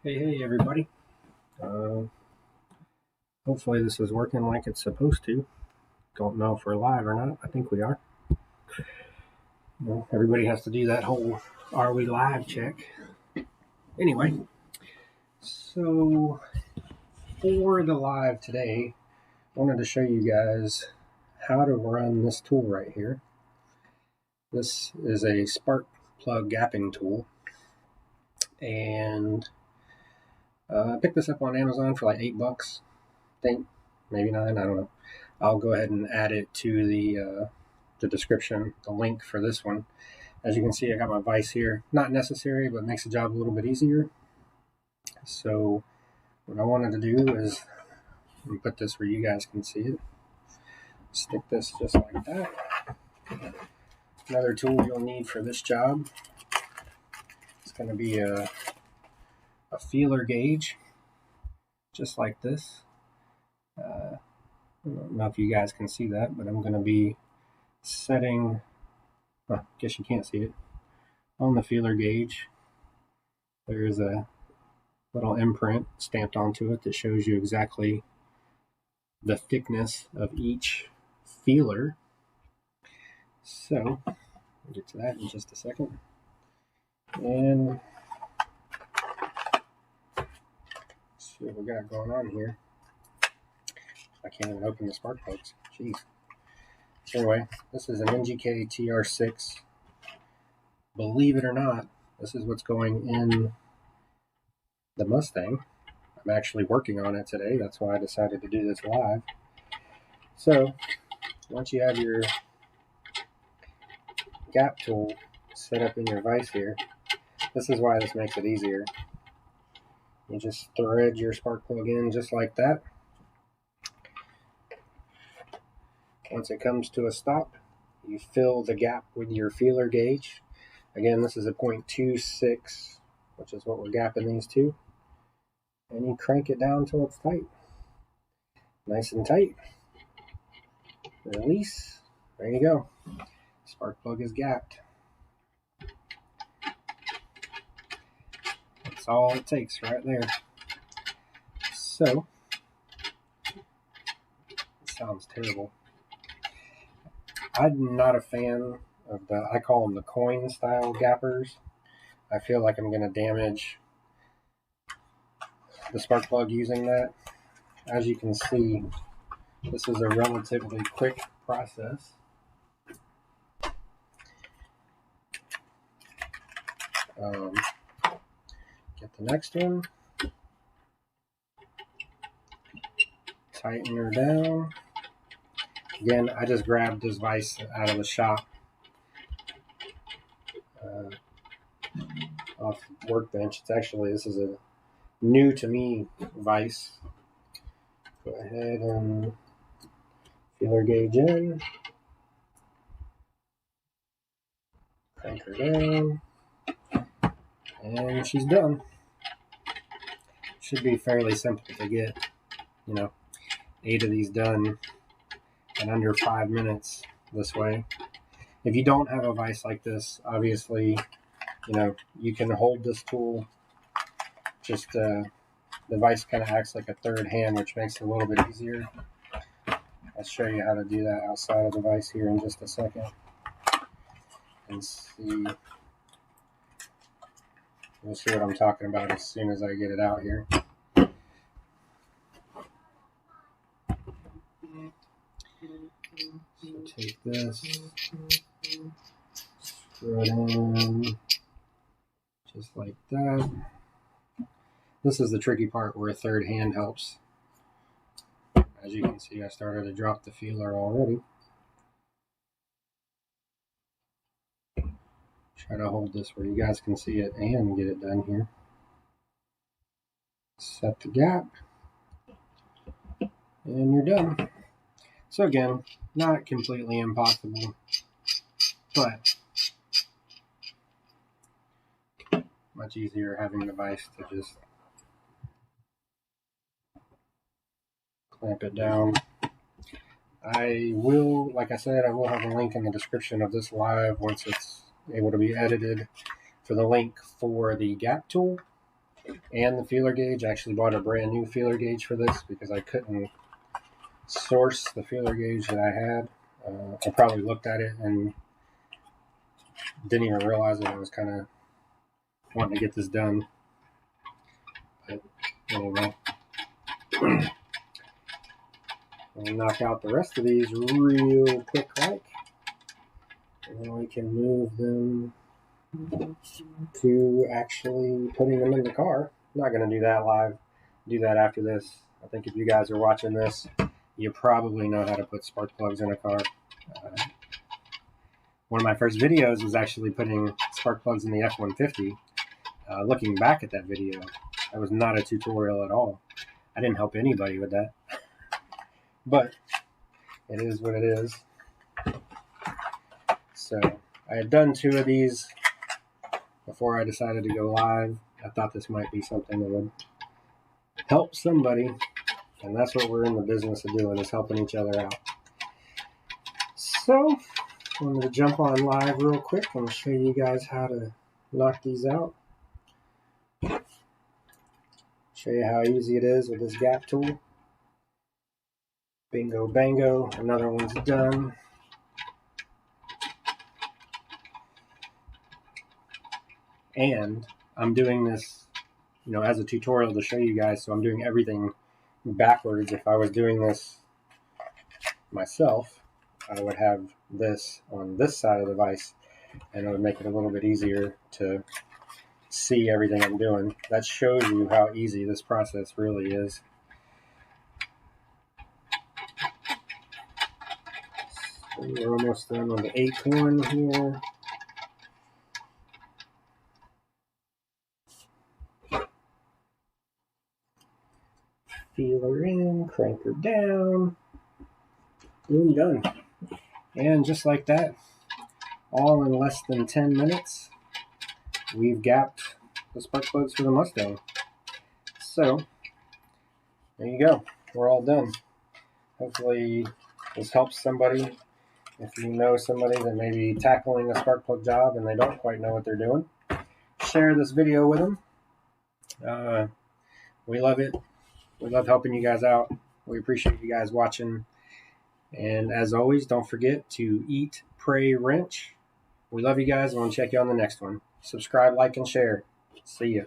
Hey everybody. Hopefully this is working like it's supposed to. Don't know if we're live or not. I think we are. Well, everybody has to do that whole "are we live" check. Anyway, so for the live today, I wanted to show you guys how to run this tool right here. This is a spark plug gapping tool, and I picked this up on Amazon for like $8. I think maybe $9. I don't know. I'll go ahead and add it to the description, the link for this one. As you can see, I got my vise here. Not necessary, but makes the job a little bit easier. So what I wanted to do is put this where you guys can see it. Stick this just like that. Another tool you'll need for this job is going to be a feeler gauge, just like this. I don't know if you guys can see that, but I'm going to be setting, I guess you can't see it, on the feeler gauge. There's a little imprint stamped onto it that shows you exactly the thickness of each feeler. So we'll get to that in just a second. And let's see what we got going on here. I can't even open the spark plugs. Jeez. So anyway, this is an NGK TR6. Believe it or not, this is what's going in the Mustang. I'm actually working on it today. That's why I decided to do this live. So once you have your gap tool set up in your vise here, this is why this makes it easier. You just thread your spark plug in just like that. Once it comes to a stop, you fill the gap with your feeler gauge. Again, this is a 0.26, which is what we're gapping these to. And you crank it down until it's tight. Nice and tight. Release. There you go. Spark plug is gapped. That's all it takes right there. So, it sounds terrible. I'm not a fan of I call them the coin style gappers. I feel like I'm going to damage the spark plug using that. As you can see, this is a relatively quick process. Get the next one. Tighten her down. Again, I just grabbed this vise out of the shop off the workbench. This is a new to me vise. Go ahead and feeler gauge in. Crank her down. And she's done. Should be fairly simple to get, 8 of these done in under 5 minutes this way. If you don't have a vise like this, obviously, you can hold this tool. Just the vise kind of acts like a third hand, which makes it a little bit easier. I'll show you how to do that outside of the vise here in just a second. And see. We'll see what I'm talking about as soon as I get it out here. So take this, screw it in, just like that. This is the tricky part where a third hand helps. As you can see, I started to drop the feeler already. Try to hold this where you guys can see it and get it done here. Set the gap, and you're done. So again, not completely impossible, but much easier having the vise to just clamp it down. I will, like I said, I will have a link in the description of this live once it's able to be edited for the link for the gap tool. and the feeler gauge. I actually bought a brand new feeler gauge for this because I couldn't source the feeler gauge that I had. I probably looked at it and didn't even realize that I was kind of wanting to get this done. But anyway, we'll knock out the rest of these real quick, like, and then we can move them to actually putting them in the car. I'm not going to do that live. Do that after this. I think if you guys are watching this, you probably know how to put spark plugs in a car. One of my first videos was actually putting spark plugs in the F-150. Looking back at that video, that was not a tutorial at all. I didn't help anybody with that. But it is what it is. So I had done 2 of these before I decided to go live. I thought this might be something that would help somebody, and that's what we're in the business of doing, is helping each other out. So I'm going to jump on live real quick and show you guys how to knock these out. Show you how easy it is with this gap tool. Bingo bango, another one's done. And I'm doing this, as a tutorial to show you guys, so I'm doing everything backwards. If I was doing this myself, I would have this on this side of the vise, and it would make it a little bit easier to see everything I'm doing. That shows you how easy this process really is. So we're almost done on the 8th one here. Feel her in, crank her down, boom, done. And just like that, all in less than 10 minutes, we've gapped the spark plugs for the Mustang. So there you go, we're all done. Hopefully this helps somebody. If you know somebody that may be tackling a spark plug job and they don't quite know what they're doing, share this video with them. We love it. We love helping you guys out. We appreciate you guys watching. And as always, don't forget to eat, pray, wrench. We love you guys, and we'll check you on the next one. Subscribe, like, and share. See ya.